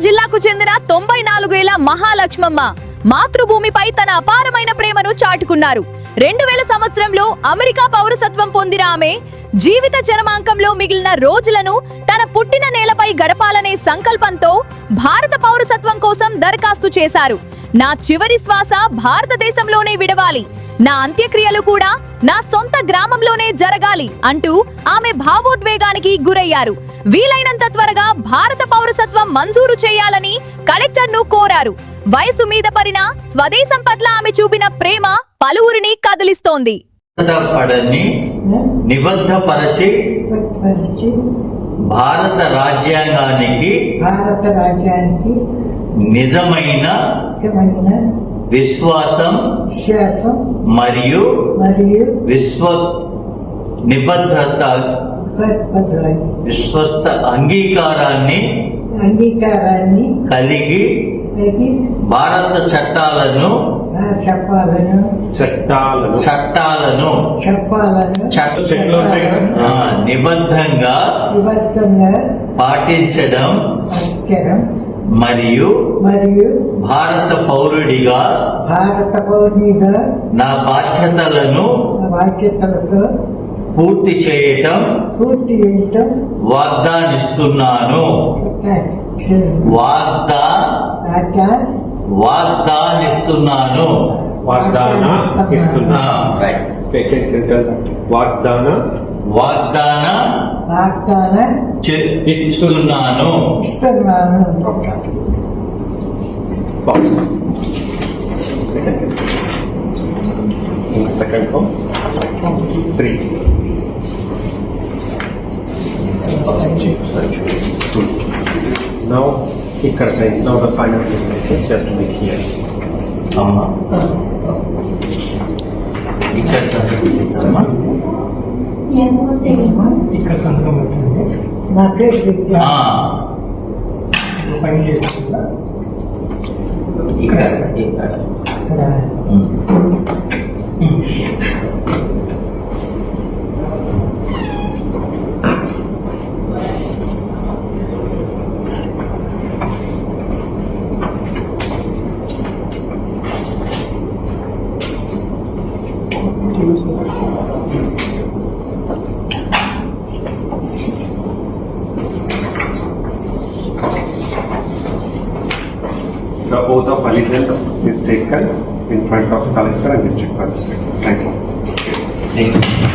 జిల్లాకు చెందిన 94 ఏళ్ల మహాలక్ష్మమ్మ మాతృభూమిపై తన అపారమైన ప్రేమను చాటుకున్నారు. 2000 సంవత్సరంలో అమెరికా పౌరసత్వం పొందిన ఆమె జీవిత చరమాంకంలో మిగిలిన రోజులను తన పుట్టిన నేలపై గడపాలనే సంకల్పంతో భారత పౌరసత్వం కోసం దరఖాస్తు చేశారు. నా చివరి శ్వాస భారతదేశంలోనే విడవాలి, నా అంత్యక్రియలు కూడా నా సొంత గ్రామంలోనే జరగాలి అంటూ ఆమె భావోద్వేగానికి గురయ్యారు. వీలైనంత త్వరగా భారత పౌరసత్వం మంజూరు చేయాలని కలెక్టర్ను కోరారు. వయసు మీద పడిన స్వదేశం పట్ల ఆమె చూపిన ప్రేమ పలువురిని కదిలిస్తోంది. నిబద్ధపరచి భారత రాజ్యాంగానికి నిజమైన విశ్వాసం మరియు విశ్వస్త అంగీకారాన్ని కలిగి భారత చట్టాలను నిబద్ధంగా పాటించడం మరియు భారత పౌరుడిగా నా బాధ్యతలను పూర్తి చేయటం వాగ్దానిస్తున్నాను. ఇస్తున్నాను. Second form 3. Now ఇక్కడ science now the final signature just to make here. ఇక్కడ సంతకం పెట్టండి. పని చేస్తున్నా ఇక్కడ The oath of allegiance is taken in front of collector and district magistrate. Thank you.